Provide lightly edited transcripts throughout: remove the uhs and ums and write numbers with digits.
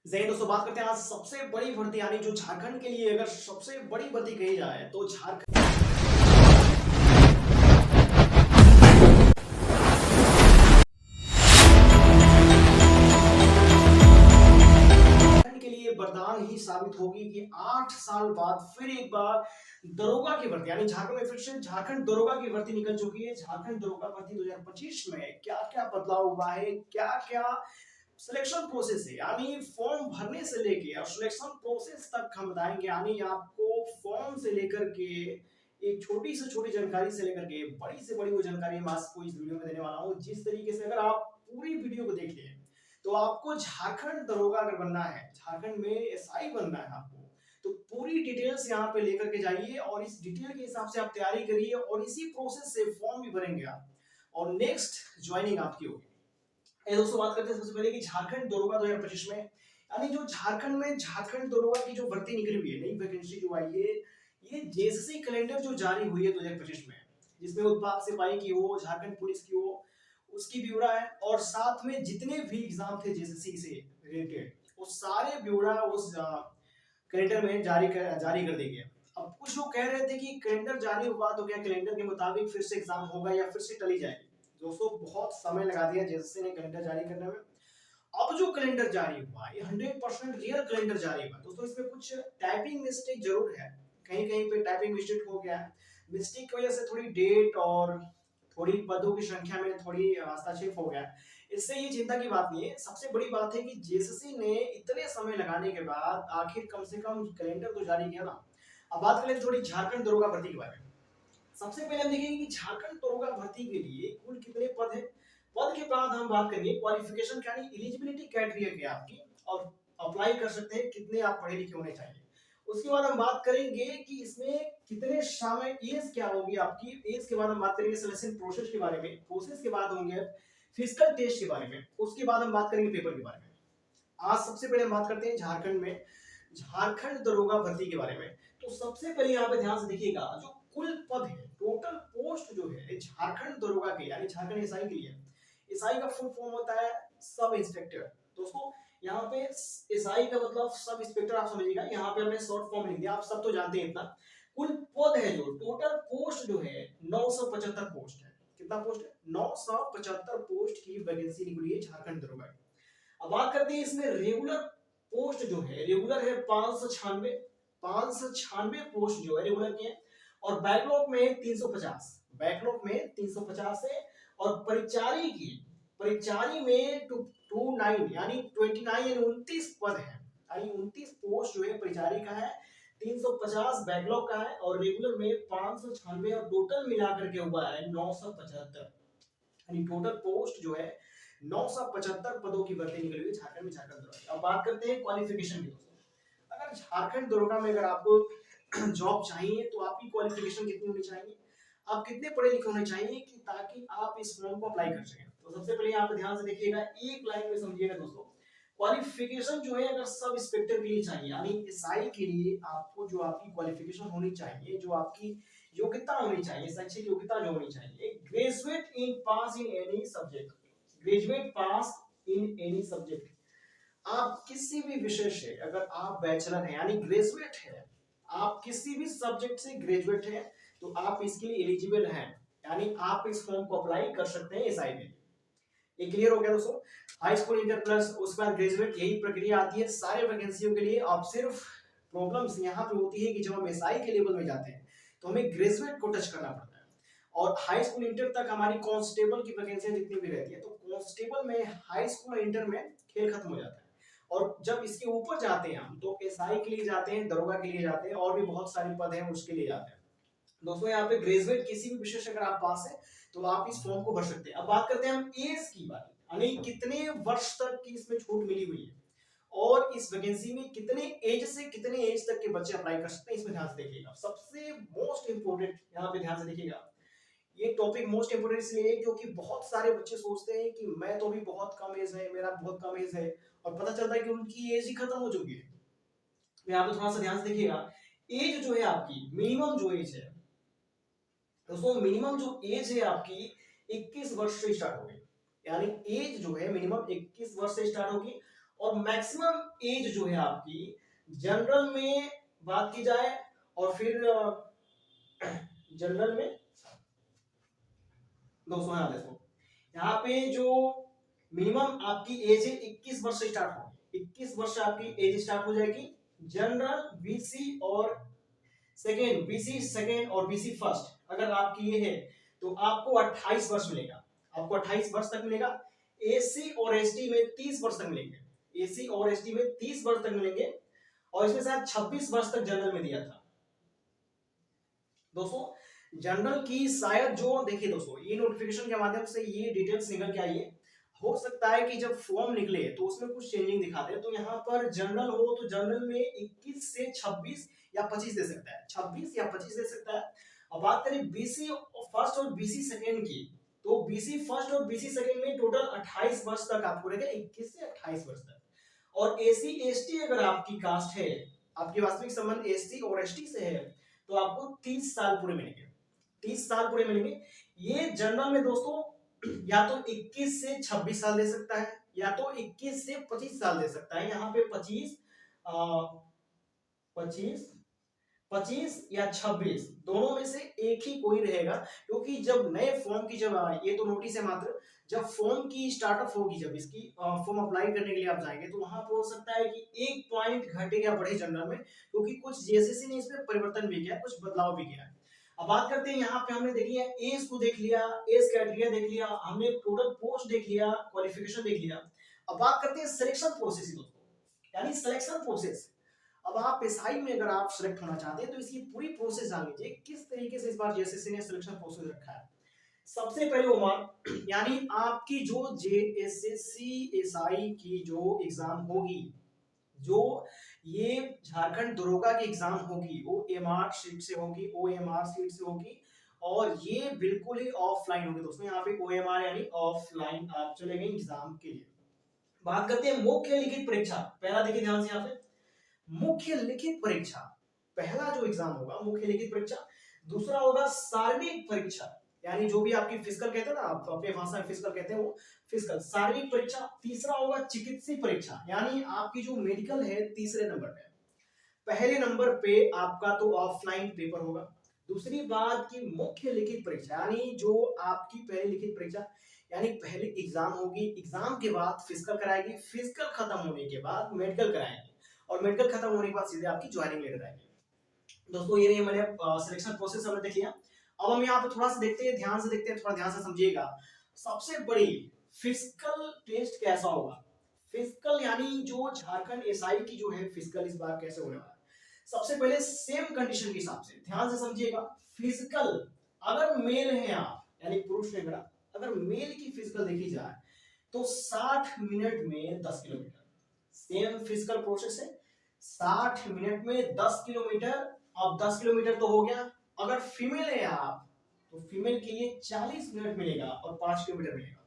जय दोस्तों, बात करते हैं आज सबसे बड़ी भर्ती यानी जो झारखंड के लिए अगर सबसे बड़ी भर्ती कही जाए तो झारखंड के लिए वरदान ही साबित होगी कि 8 साल बाद फिर एक बार दरोगा की भर्ती यानी झारखंड में फिर से झारखंड दरोगा की भर्ती निकल चुकी है। झारखंड दरोगा भर्ती 2025 में क्या क्या बदलाव हुआ है, क्या क्या सिलेक्शन प्रोसेस है, यानी फॉर्म भरने से लेके और सिलेक्शन प्रोसेस तक हम बताएंगे। यानी आपको फॉर्म से लेकर के एक छोटी से छोटी जानकारी से लेकर के बड़ी से बड़ी वो जानकारी मैं आपको इस वीडियो में देने वाला हूँ। जिस तरीके से अगर आप पूरी वीडियो को देखिए तो आपको झारखंड दरोगा अगर बनना है, झारखंड में एसआई बनना है आपको, तो पूरी डिटेल्स यहाँ पे लेकर के जाइए और इस डिटेल के हिसाब से आप तैयारी करिए और इसी प्रोसेस से फॉर्म भी भरेंगे आप और नेक्स्ट ज्वाइनिंग आपकी होगी। दोस्तों, बात करते हैं सबसे पहले कि झारखंड दरोगा 2025 में यानी जो झारखंड में झारखंड दरोगा की जो भर्ती निकली हुई है, नई वैकेंसी जो आई है, ये जेएसएससी कैलेंडर जो जारी हुई है 2025 में, जिसमें उत्पाद सिपाही की हो, झारखंड पुलिस की हो, उसकी ब्यौरा है और साथ में जितने भी एग्जाम थे जेएसएससी से रिलेटेड वो सारे ब्यौरा उस कैलेंडर में जारी कर देंगे। अब कुछ लोग कह रहे थे कि कैलेंडर जारी हुआ तो क्या कैलेंडर के मुताबिक फिर से एग्जाम होगा या फिर से टली जाएगी। दोस्तों, बहुत समय लगा दिया जेएसएससी ने कैलेंडर जारी करने में। अब जो कैलेंडर जारी हुआ ये 100% रियल कैलेंडर जारी हुआ। दोस्तों, इसमें कुछ टाइपिंग मिस्टेक जरूर है, कहीं कहीं पे टाइपिंग मिस्टेक हो गया है। मिस्टेक की वजह से थोड़ी डेट और थोड़ी पदों की संख्या में थोड़ी हस्तक्षेप हो गया। इससे ये चिंता की बात नहीं है। सबसे बड़ी बात है कि जेएसएससी ने इतने समय लगाने के बाद आखिर कम से कम कैलेंडर तो जारी किया ना। अब बात करें थोड़ी झारखंड दरोगा भर्ती के बारे में। सबसे पहले हम देखेंगे कि झारखंड दरोगा भर्ती के लिए कुल कितने पद हैं। पद के बाद हम बात करेंगे क्वालिफिकेशन यानी एलिजिबिलिटी क्राइटेरिया क्या आपकी और अप्लाई कर सकते हैं कितने आप पढ़े लिखे होने चाहिए। उसके बाद हम बात करेंगे कि इसमें कितने शामिल एज क्या होगी आपकी। एज के बाद हम बात करेंगे सिलेक्शन प्रोसेस के बारे में। प्रोसेस के बाद होंगे फिजिकल टेस्ट के बारे में। उसके बाद हम बात करेंगे पेपर के बारे में। आज सबसे पहले हम बात करते हैं झारखंड में झारखंड दरोगा भर्ती के बारे में। तो सबसे पहले यहाँ पे ध्यान से देखिएगा, जो कुल पद है, टोटल पोस्ट जो है झारखंड दरोगा के यानी झारखंड एसआई के लिए, एसआई का फुल फॉर्म होता है सब इंस्पेक्टर। दोस्तों, यहाँ पे एसआई का मतलब सब इंस्पेक्टर आप समझिएगा। यहाँ पे हमने शॉर्ट फॉर्म लिख दिया, आप सब तो जानते हैं इतना। कुल पद है जो टोटल पोस्ट जो है 975 पोस्ट है। कितना पोस्ट है? 975 पोस्ट की वैकेंसी निकली है झारखंड दरोगा। अब बात करते हैं इसमें रेगुलर पोस्ट जो है, रेगुलर है 596 पोस्ट जो है रेगुलर की है और बैकलॉग में 350, बैकलॉग में 350 है और परिचारी की परिचारी में 29 यानी 29 पद है, यानी 29 पोस्ट जो है परिचारी का है, 350 बैकलॉग का है और रेगुलर में 596 और टोटल मिलाकर के हुआ है 975। यानी टोटल पोस्ट जो है 975 पदों की भर्ती निकली हुई झारखंड में, झारखंड दरोगा। अब बात करते हैं क्वालिफिकेशन की। दोस्तों, अगर झारखंड दरोगा में अगर आपको जॉब चाहिए तो आपकी क्वालिफिकेशन कितनी होनी चाहिए, आप कितने पढ़े लिखे होने चाहिए कि ताकि आप इस फॉर्म को अप्लाई कर सकें। तो सबसे पहले यहाँ पे ध्यान से देखिएगा, एक लाइन में समझिएगा दोस्तों। क्वालिफिकेशन जो है अगर सब इंस्पेक्टर के लिए चाहिए यानी एसआई के लिए आपको जो आपकी क्वालिफिकेशन होनी चाहिए, जो आपकी योग्यता होनी चाहिए, शैक्षिक योग्यता जो होनी चाहिए, graduate in pass in any subject, graduate pass in any subject. आप किसी भी विषय से अगर आप बैचलर हैं यानी ग्रेजुएट है, आप किसी भी सब्जेक्ट से ग्रेजुएट हैं तो आप इसके लिए एलिजिबल हैं, यानी आप इस फॉर्म को अप्लाई कर सकते हैं एसआई में। ये क्लियर हो गया दोस्तों। हाई स्कूल इंटर प्लस उसके बाद ग्रेजुएट, यही प्रक्रिया आती है सारे वैकेंसियों के लिए। अब सिर्फ प्रॉब्लम्स यहाँ पे होती है कि जब हम एसआई के लेवल में जाते हैं तो हमें ग्रेजुएट को टच करना पड़ता है और हाई स्कूल इंटर तक हमारी कांस्टेबल की वैकेंसियां जितनी भी रहती है तो कांस्टेबल में हाई स्कूल इंटर में खेल खत्म हो जाता है और जब इसके ऊपर जाते हैं हम तो एसआई के लिए जाते हैं, दरोगा के लिए जाते हैं और भी बहुत सारे पद हैं उसके लिए जाते हैं। दोस्तों, यहाँ पे ग्रेजुएट किसी भी विषय से अगर आप पास है तो आप इस फॉर्म को भर सकते हैं। अब बात करते हैं हम एज की बात, यानी कितने वर्ष तक की इसमें छूट मिली हुई है और इस वैकेंसी में कितने एज से कितने एज तक के बच्चे अप्लाई कर सकते हैं, इसमें ध्यान से देखिएगा। सबसे मोस्ट इंपोर्टेंट यहाँ पे ध्यान से देखिएगा, ये टॉपिक मोस्ट इंपोर्टेंट इसलिए क्योंकि बहुत सारे बच्चे सोचते हैं कि मैं तो भी बहुत कम एज है, मेरा बहुत कम एज है और पता चलता है कि उनकी एज ही खत्म हो चुकी है। यहाँ पे थोड़ा सा ध्यान से देखिएगा, एज जो है आपकी मिनिमम जो एज है दोस्तों, मिनिमम जो एज है आपकी 21 वर्ष से स्टार्ट होगी, यानी एज जो है मिनिमम 21 वर्ष से स्टार्ट होगी और मैक्सिमम एज जो है आपकी जनरल में बात की जाए, और फिर जनरल में दोस्तों हाँ देखो यहाँ पे जो मिनिमम आपकी एज है 21 वर्ष से स्टार्ट होगी, 21 वर्ष आपकी एज स्टार्ट हो जाएगी। जनरल, बीसी और सेकेंड और बीसी फर्स्ट अगर आपकी ये है तो आपको 28 वर्ष मिलेगा, आपको 28 वर्ष तक मिलेगा। एसी और एसटी में 30 वर्ष तक मिलेंगे, एसी और एसटी में 30 वर्ष तक मिलेंगे, और इसमें शायद 26 वर्ष तक जनरल में दिया था। दोस्तों जनरल की शायद जो देखिए दोस्तों ये नोटिफिकेशन के माध्यम से ये डिटेल्स निकल के आई है, हो सकता है कि जब फॉर्म निकले तो उसमें कुछ चेंजिंग दिखा दे, तो यहाँ पर जनरल हो तो जनरल में 21 से 26 या 25 दे सकता है, 26 या 25 दे सकता है। अब बात करें बीसी फर्स्ट और बीसी सेकेंड की, तो बीसी फर्स्ट और बीसी सेकेंड में टोटल 28 वर्ष तक आपको रहेगा, 21 से 28 वर्ष तक। और एसी एसटी अगर आपकी कास्ट है, आपकी वास्तविक संबंध एसटी और एसटी से है, तो आपको 30 साल पूरे मिलेंगे, 30 साल पूरे मिलेंगे। ये जनरल में दोस्तों या तो 21 से 26 साल दे सकता है, या तो 21 से 25 साल दे सकता है। यहाँ पे 25 या 26 दोनों में से एक ही कोई रहेगा, क्योंकि जब नए फॉर्म की जब ये तो नोटिस है मात्र, जब फॉर्म की स्टार्टअप होगी, जब इसकी फॉर्म अप्लाई करने के लिए आप जाएंगे तो वहां पर हो सकता है कि एक पॉइंट घटे या बढ़े जनरल में, क्योंकि कुछ जेएसएससी ने इसमें परिवर्तन भी किया, कुछ बदलाव भी किया है। अब बात करते हैं यहाँ पे हमने देख लिया एज को देख लिया, एज क्राइटेरिया देख लिया, हमने टोटल पोस्ट देख लिया, क्वालिफिकेशन देख लिया। अब बात करते हैं सिलेक्शन प्रोसेस दोस्तों, यानी सिलेक्शन प्रोसेस। अब आप एसआई में अगर आप सिलेक्ट होना चाहते हैं तो इसकी पूरी प्रोसेस जान लीजिए किस तरीके से इस बार जेएसएससी ने सिलेक्शन प्रोसेस रखा है। सबसे पहले उमर यानी आपकी जो जेएसएससी एसआई की जो एग्जाम होगी, जो ये झारखंड दरोगा की एग्जाम होगी, वो एमआर शीट से होगी, ओएमआर शीट से होगी, और ये बिल्कुल ही ऑफलाइन होगी दोस्तों। यहाँ पे ओएमआर यानी ऑफलाइन आप चले गए एग्जाम के लिए। बात करते हैं मुख्य लिखित परीक्षा, पहला देखिए ध्यान से यहाँ पे मुख्य लिखित परीक्षा, पहला जो एग्जाम होगा मुख्य लिखित परीक्षा। दूसरा होगा शारीरिक परीक्षा, यानी जो भी आपकी फिजिकल कहते हैं ना, आप अपने भाषा में फिजिकल कहते हैं, वो फिजिकल शारीरिक परीक्षा। तीसरा होगा चिकित्सीय परीक्षा, यानी आपकी जो मेडिकल है तीसरे नंबर पे। पहले नंबर पे आपका तो ऑफलाइन पेपर होगा। दूसरी बात की मुख्य लिखित परीक्षा, यानी जो आपकी पहली लिखित परीक्षा, यानी पहले एग्जाम होगी, एग्जाम के बाद फिजिकल कराएगी, फिजिकल खत्म होने के बाद मेडिकल कराएंगे, और मेडिकल खत्म होने के बाद सीधे आपकी ज्वाइनिंग लेटर आएगी। दोस्तों ये नहीं मैंने सिलेक्शन प्रोसेस हमने देख लिया। अब हम यहाँ पे थोड़ा सा देखते हैं, ध्यान से देखते हैं, थोड़ा ध्यान से समझिएगा। सबसे बड़ी फिजिकल टेस्ट कैसा होगा, फिजिकल यानी जो झारखंड एसआई की जो है फिजिकल इस बार कैसे होने वाला है। सबसे पहले सेम कंडीशन के हिसाब से ध्यान से समझिएगा। फिजिकल अगर मेल है आप, यानी पुरुष है मेरा, अगर मेल की फिजिकल देखी जाए तो 60 मिनट में 10 किलोमीटर, सेम फिजिकल प्रोसेस है, 60 मिनट में 10 किलोमीटर। अब 10 किलोमीटर तो हो गया। अगर फीमेल है आप तो फीमेल के लिए 40 मिनट मिलेगा और 5 किलोमीटर मिलेगा।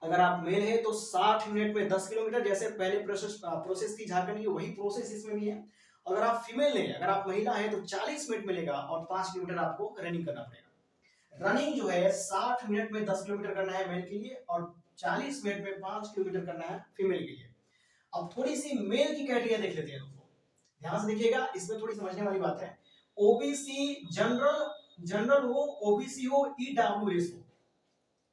अगर आप मेल है तो 60 मिनट में 10 किलोमीटर, जैसे पहले प्रोसेस थी झारखंड की, वही प्रोसेस इसमें भी है। अगर आप फीमेल है, अगर आप महिला है तो 40 मिनट मिलेगा और 5 किलोमीटर आपको रनिंग करना पड़ेगा। रनिंग जो है 60 मिनट में 10 किलोमीटर करना है मेल के लिए, और 40 मिनट में 5 किलोमीटर करना है फीमेल के लिए। अब थोड़ी सी मेल की कैटेगरी देख लेते हैं दोस्तों, ध्यान से देखिएगा, इसमें थोड़ी समझने वाली बात है। ओबीसी जनरल हो, ओबीसी हो, ईडब्ल्यूएस हो,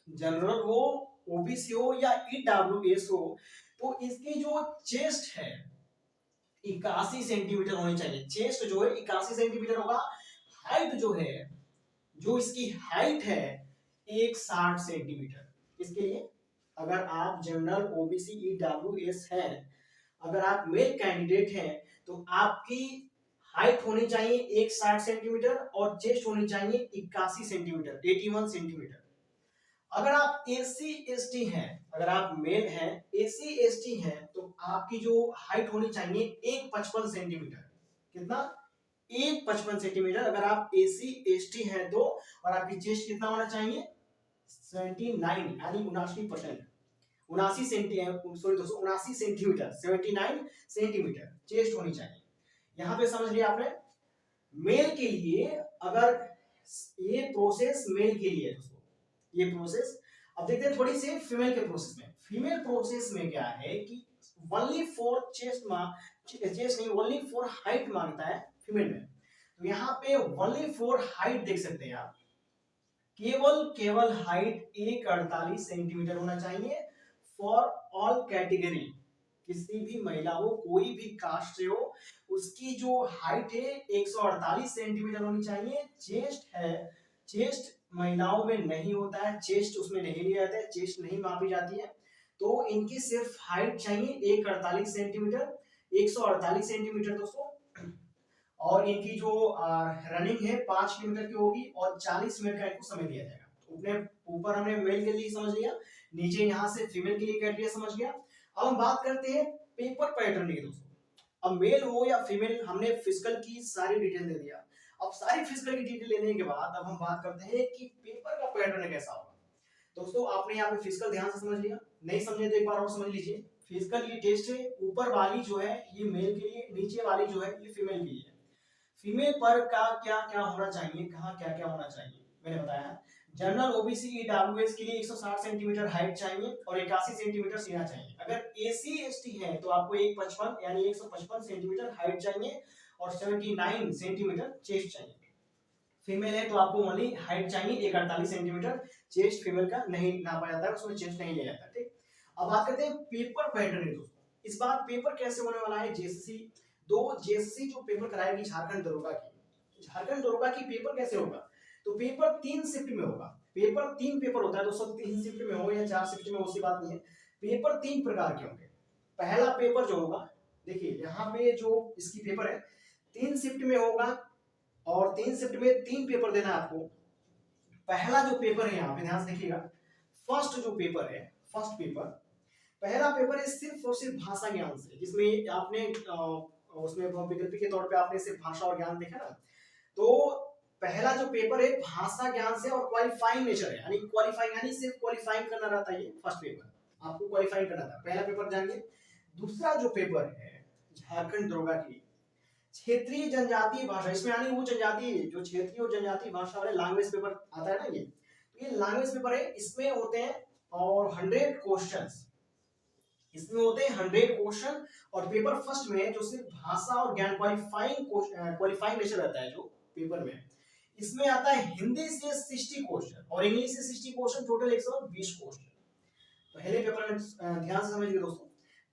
जनरल हो, ओबीसी हो या ईडब्ल्यूएस हो, तो इसकी जो चेस्ट है 81 सेंटीमीटर होनी चाहिए। चेस्ट जो है 81 सेंटीमीटर होगा। हाइट जो है, जो इसकी हाइट है 160 सेंटीमीटर। इसके लिए अगर आप जनरल, ओबीसी, ईडब्ल्यूएस है, अगर आप मेल कैंडिडेट हैं तो आपकी हाइट होनी चाहिए 160 सेंटीमीटर और चेस्ट होनी चाहिए 81 सेंटीमीटर, 81 सेंटीमीटर। अगर आप एसी एसटी हैं, अगर आप मेल हैं, एसी एसटी हैं, तो आपकी जो हाइट होनी चाहिए 155 सेंटीमीटर। कितना? 155 सेंटीमीटर अगर आप एसी एसटी हैं तो। और आपकी चेस्ट कितना होना चाहिए? 79 यानी 79%, 79 सेंटीमीटर, 79 सेंटीमीटर चेस्ट होनी चाहिए। यहां पे समझ लिया आपने। मेल के लिए अगर ये प्रोसेस मेल के लिए दोस्तों, ये प्रोसेस। अब देखते हैं थोड़ी सी फीमेल के प्रोसेस में। फीमेल प्रोसेस में क्या है कि ओनली फॉर चेस्ट नहीं, ओनली फॉर हाइट मांगता है फीमेल में। तो यहाँ पे ओनली फॉर हाइट देख सकते हैं आप, केवल केवल हाइट 148 सेंटीमीटर होना चाहिए फॉर ऑल कैटेगरी। किसी भी महिला हो, कोई भी कास्ट से हो, उसकी जो हाइट है 148 सेंटीमीटर होनी चाहिए। चेस्ट है, चेस्ट महिलाओं में नहीं होता है, चेस्ट उसमें नहीं लिया जाता है, चेस्ट नहीं मापी जाती है। तो इनकी सिर्फ हाइट चाहिए 148 सेंटीमीटर, 148 सेंटीमीटर दोस्तों। और इनकी जो रनिंग है 5 किलोमीटर की होगी और 40 मिनट का इनको समय दिया जाएगा। अपने ऊपर हमने मेल के लिए समझ लिया, नीचे यहाँ से फीमेल के लिए क्राइटेरिया समझ गया। अब हम बात करते हैं पेपर पैटर्न की दोस्तों। अब मेल हो या फीमेल, हमने फिजिकल की सारी डिटेल दे दिया। अब सारी फिजिकल की डिटेल लेने के बाद अब हम बात करते हैं कि पेपर का पैटर्न कैसा होगा। दोस्तों आपने यहाँ पे फिजिकल ध्यान से समझ लिया, नहीं समझे तो एक बार और समझ लीजिए। फिजिकल ये टेस्ट है, ऊपर वाली जो है ये मेल के लिए, नीचे वाली जो है ये फीमेल के लिए। फीमेल पर का क्या क्या होना चाहिए, कहाँ क्या क्या होना चाहिए, मैंने बताया। जनरल ओबीसी ईडब्ल्यूएस के लिए 160 सेंटीमीटर हाइट चाहिए और 81 सेंटीमीटर सीना चाहिए। अगर एसी एसटी है तो आपको 155 यानी 155 सेंटीमीटर हाइट चाहिए और 79 सेंटीमीटर चेस्ट चाहिए। फीमेल है तो आपको ओनली हाइट चाहिए 148 सेंटीमीटर, चेस्ट फीमेल का नहीं नापा जाता है, उसमें चेस्ट नहीं लिया जाता। ठीक, अब बात करते हैं पेपर पैटर्न दोस्तों। इस बार पेपर कैसे होने वाला है, जेएसएससी जेएसएससी जो पेपर कराएगी झारखंड दरोगा की, झारखंड दरोगा की पेपर कैसे होगा, तो पेपर 3 शिफ्ट में होगा। पेपर 3 पेपर होता है दोस्तों, 3 शिफ्ट में हो या 4 शिफ्ट में, उसकी बात नहीं है। पेपर 3 प्रकार के होंगे। पहला पेपर जो होगा, देखिए यहाँ पे जो इसकी पेपर है 3 शिफ्ट में होगा और 3 शिफ्ट में 3 पेपर देना है आपको। पहला जो पेपर है यहाँ पे ध्यान से देखिएगा, फर्स्ट जो पेपर है, फर्स्ट पेपर, पहला पेपर है सिर्फ और सिर्फ भाषा ज्ञान से, जिसमें आपने उसमें विकल्प के तौर पे आपने सिर्फ भाषा और ज्ञान देखा ना। तो पहला जो पेपर है भाषा ज्ञान से और क्वालिफाइंग नेचर है, यानी क्वालिफाइंग यानी सिर्फ क्वालिफाइंग करना रहता है। ये फर्स्ट पेपर आपको क्वालिफाइंग करना था, पहला पेपर जानिए। दूसरा जो पेपर है झारखंड दरोगा की क्षेत्रीय जनजातीय भाषा, इसमें यानी वो जनजातीय जो क्षेत्रीय और जनजातीय भाषा वाले लैंग्वेज पेपर आता है ना, ये लैंग्वेज पेपर है। इसमें होते हैं और 100 क्वेश्चंस, इसमें होते हैं 100 क्वेश्चन। और पेपर फर्स्ट में जो सिर्फ भाषा और ज्ञान क्वालिफाइंग नेचर रहता है जो पेपर में, इसमें आता है हिंदी से 60 क्वेश्चन और इंग्लिश से 60 क्वेश्चन, टोटल 120 क्वेश्चन। पहले पेपर में ध्यान से समझिए दोस्तों,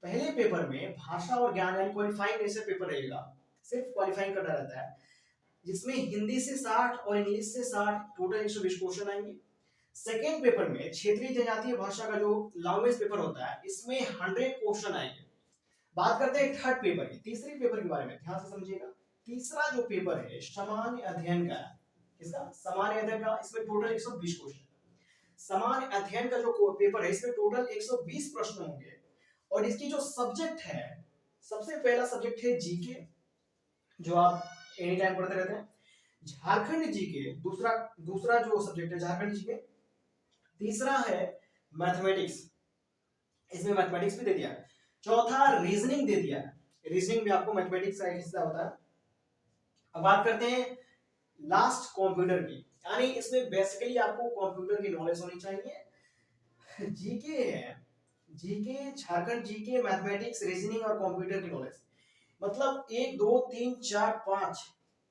पहले पेपर में भाषा और ज्ञान यानी क्वालिफाइंग नेचर पेपर रहेगा, सिर्फ क्वालिफाइंग करना रहता है, जिसमें हिंदी से 60 और इंग्लिश से 60, टोटल 120 क्वेश्चन आएंगे। सेकेंड पेपर में क्षेत्रीय जनजातीय भाषा का जो लैंग्वेज पेपर होता है, इसमें 100 क्वेश्चन आएंगे। बात करते हैं थर्ड पेपर की, तीसरे पेपर के बारे में ध्यान से समझिएगा। तीसरा जो पेपर है सामान्य अध्ययन का, इसका सामान्य अध्ययन का, इसमें टोटल 120 क्वेश्चन। सामान्य अध्ययन का जो पेपर है इसमें टोटल 120 प्रश्न होंगे। और इसकी जो सब्जेक्ट है, सबसे पहला सब्जेक्ट है जीके, जो आप एनी टाइम पढ़ते रहते हैं। झारखंड जीके दूसरा दूसरा जो सब्जेक्ट है झारखंड जीके। तीसरा है मैथमेटिक्स, इसमें मैथमेटिक्स भी दे दिया। चौथा रीजनिंग दे दिया, रीजनिंग में आपको मैथमेटिक्स का एक हिस्सा होता है। अब बात करते हैं लास्ट कंप्यूटर की, यानी इसमें बेसिकली आपको कंप्यूटर की नॉलेज होनी चाहिए। जीके है, GK Jharkhand GK, mathematics, reasoning और कंप्यूटर की नॉलेज, मतलब 1 2 3 4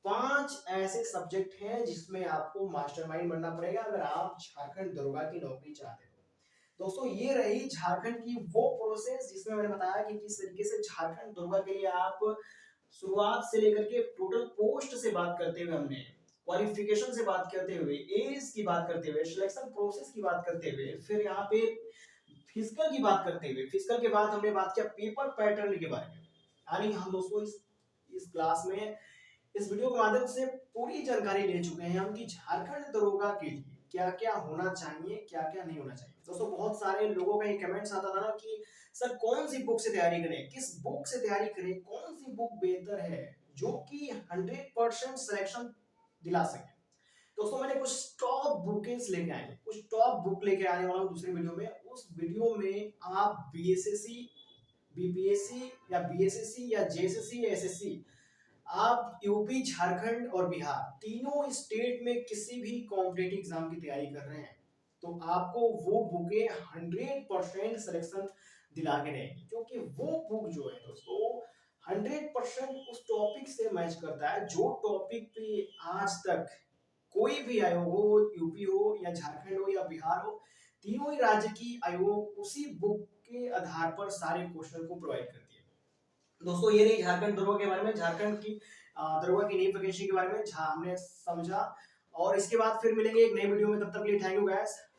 5 ऐसे सब्जेक्ट हैं जिसमें आपको मास्टरमाइंड बनना पड़ेगा अगर आप झारखंड दरोगा की नौकरी चाहते हो। दोस्तों ये रही झारखंड की वो प्रोसेस जिसमें मैंने बताया कि किस तरीके से झारखंड दरोगा के लिए आप शुरुआत से लेकर के टोटल पोस्ट से बात करते हुए, हमने क्वालिफिकेशन से बात करते हुए, एज की बात करते हुए, सिलेक्शन प्रोसेस की बात करते हुए, फिर यहाँ पे फिजिकल की बात करते हुए, फिजिकल के बाद हमने बात किया पेपर पैटर्न के बारे में। यानी हम दोस्तों इस क्लास में, इस वीडियो के माध्यम से पूरी जानकारी ले चुके हैं हम कि झारखंड दरोगा के लिए क्या क्या होना चाहिए, क्या क्या नहीं होना चाहिए। दोस्तों बहुत सारे लोगों का ये कमेंट्स आता था ना कि सर कौन सी बुक से तैयारी करें, किस बुक से तैयारी करें, कौन सी बुक बेहतर है जो कि 100% सिलेक्शन दिला सके। दोस्तों मैंने कुछ टॉप बुकेस लेके आए, कुछ टॉप बुक लेके आने वाला हूँ दूसरी वीडियो में। उस वीडियो में आप बीएसएससी, बीपीएससी या बीएसएससी या जेएसएससी या एसएससी, आप यूपी, झारखंड और बिहार तीनों स्टेट में किसी भी कॉम्पिटिटिव एग्जाम की तैयारी कर रहे हैं, तो आपको वो बुकें 100% सिलेक्शन दिला के रहेगी, क्योंकि वो बुक जो है दोस्तों 100% उस टॉपिक से मैच करता है जो टॉपिक पे आज तक कोई भी आयोग हो, यूपी हो या झारखंड हो या बिहार हो, तीनों ही राज्य की आयोग उसी बुक के आधार पर सारे क्वेश्चन को प्रोवाइड करती है। दोस्तों ये नहीं झारखंड दरोगा के बारे में, झारखंड की दरोगा की नई वैकेंसी के बारे में हमने समझा। और इसके बाद फिर मिलेंगे एक नई वीडियो में, तब तक के लिए थैंक यू गाइस।